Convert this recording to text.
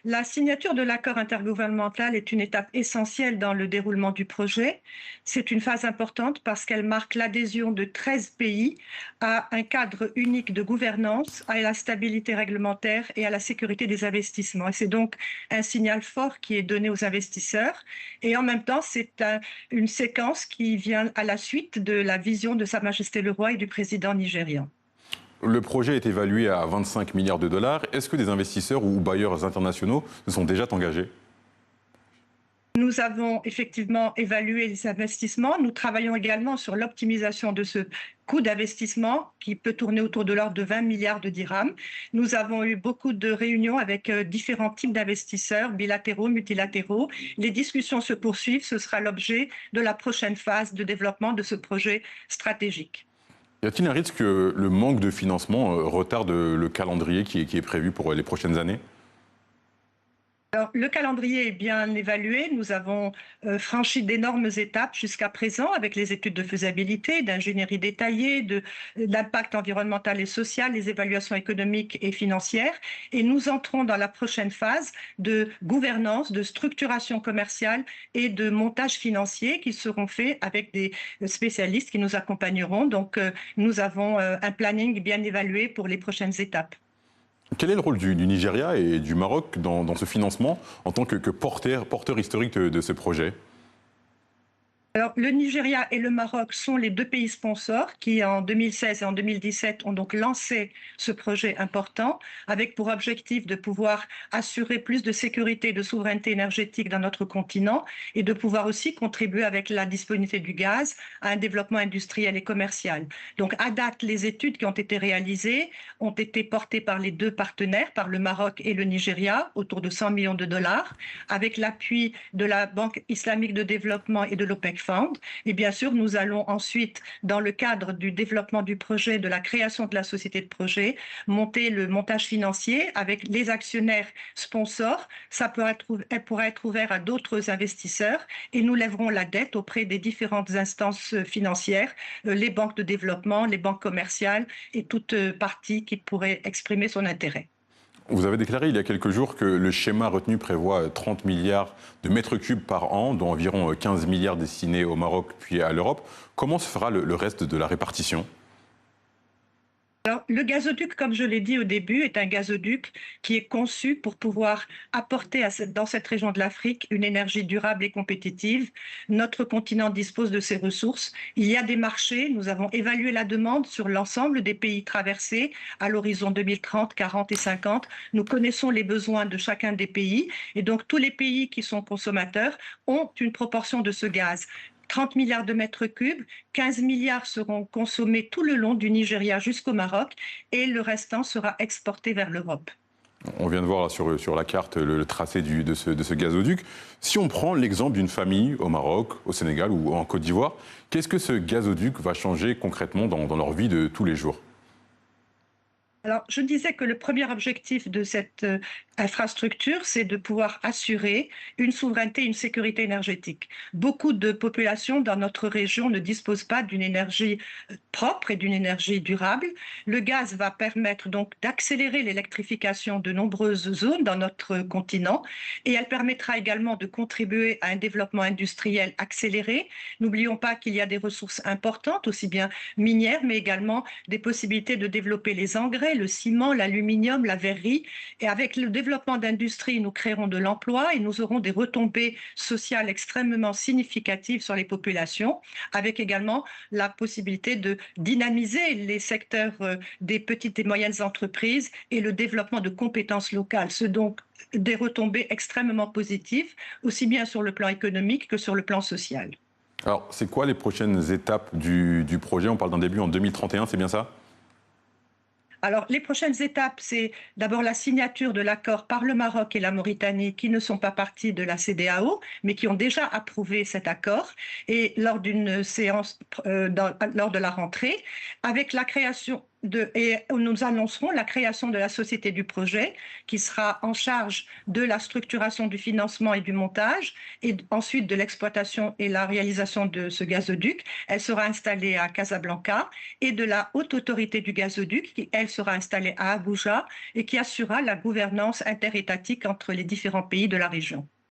La signature de l'accord intergouvernemental est une étape essentielle dans le déroulement du projet. C'est une phase importante parce qu'elle marque l'adhésion de 13 pays à un cadre unique de gouvernance, à la stabilité réglementaire et à la sécurité des investissements. Et c'est donc un signal fort qui est donné aux investisseurs. Et en même temps, une séquence qui vient à la suite de la vision de Sa Majesté le Roi et du président nigérian. Le projet est évalué à 25 milliards de dollars. Est-ce que des investisseurs ou bailleurs internationaux se sont déjà engagés? Nous avons effectivement évalué les investissements. Nous travaillons également sur l'optimisation de ce coût d'investissement qui peut tourner autour de l'ordre de 20 milliards de dirhams. Nous avons eu beaucoup de réunions avec différents types d'investisseurs, bilatéraux, multilatéraux. Les discussions se poursuivent. Ce sera l'objet de la prochaine phase de développement de ce projet stratégique. Y a-t-il un risque que le manque de financement retarde le calendrier qui est prévu pour les prochaines années? Alors, le calendrier est bien évalué. Nous avons franchi d'énormes étapes jusqu'à présent avec les études de faisabilité, d'ingénierie détaillée, de l'impact environnemental et social, les évaluations économiques et financières. Et nous entrons dans la prochaine phase de gouvernance, de structuration commerciale et de montage financier qui seront faits avec des spécialistes qui nous accompagneront. Donc, nous avons un planning bien évalué pour les prochaines étapes. Quel est le rôle du Nigeria et du Maroc dans ce financement en tant que porteur historique de ce projet? Alors, le Nigeria et le Maroc sont les deux pays sponsors qui, en 2016 et en 2017, ont donc lancé ce projet important avec pour objectif de pouvoir assurer plus de sécurité et de souveraineté énergétique dans notre continent et de pouvoir aussi contribuer avec la disponibilité du gaz à un développement industriel et commercial. Donc, à date, les études qui ont été réalisées ont été portées par les deux partenaires, par le Maroc et le Nigeria, autour de 100 millions de dollars, avec l'appui de la Banque islamique de développement et de l'OPEC Fund. Et bien sûr, nous allons ensuite, dans le cadre du développement du projet, de la création de la société de projet, monter le montage financier avec les actionnaires sponsors. Ça pourra être ouvert à d'autres investisseurs et nous lèverons la dette auprès des différentes instances financières, les banques de développement, les banques commerciales et toute partie qui pourrait exprimer son intérêt. Vous avez déclaré il y a quelques jours que le schéma retenu prévoit 30 milliards de mètres cubes par an, dont environ 15 milliards destinés au Maroc puis à l'Europe. Comment se fera le reste de la répartition? Alors, le gazoduc, comme je l'ai dit au début, est un gazoduc qui est conçu pour pouvoir apporter dans cette région de l'Afrique une énergie durable et compétitive. Notre continent dispose de ces ressources. Il y a des marchés. Nous avons évalué la demande sur l'ensemble des pays traversés à l'horizon 2030, 40 et 50. Nous connaissons les besoins de chacun des pays et donc tous les pays qui sont consommateurs ont une proportion de ce gaz. 30 milliards de mètres cubes, 15 milliards seront consommés tout le long du Nigeria jusqu'au Maroc et le restant sera exporté vers l'Europe. On vient de voir là, sur la carte le tracé de ce gazoduc. Si on prend l'exemple d'une famille au Maroc, au Sénégal ou en Côte d'Ivoire, qu'est-ce que ce gazoduc va changer concrètement dans leur vie de tous les jours? Alors, je disais que le premier objectif de cette infrastructure, c'est de pouvoir assurer une souveraineté et une sécurité énergétique. Beaucoup de populations dans notre région ne disposent pas d'une énergie propre et d'une énergie durable. Le gaz va permettre donc d'accélérer l'électrification de nombreuses zones dans notre continent et elle permettra également de contribuer à un développement industriel accéléré. N'oublions pas qu'il y a des ressources importantes, aussi bien minières, mais également des possibilités de développer les engrais, le ciment, l'aluminium, la verrerie. Et avec le développement d'industrie, nous créerons de l'emploi et nous aurons des retombées sociales extrêmement significatives sur les populations, avec également la possibilité de dynamiser les secteurs des petites et moyennes entreprises et le développement de compétences locales. Ce donc des retombées extrêmement positives, aussi bien sur le plan économique que sur le plan social. Alors, c'est quoi les prochaines étapes du projet? On parle d'un début en 2031, c'est bien ça? Alors, les prochaines étapes, c'est d'abord la signature de l'accord par le Maroc et la Mauritanie qui ne sont pas parties de la CEDEAO, mais qui ont déjà approuvé cet accord. Et lors d'une séance, lors de la rentrée, avec la création et nous annoncerons la création de la société du projet qui sera en charge de la structuration du financement et du montage et ensuite de l'exploitation et la réalisation de ce gazoduc. Elle sera installée à Casablanca et de la haute autorité du gazoduc qui, elle, sera installée à Abuja et qui assurera la gouvernance interétatique entre les différents pays de la région.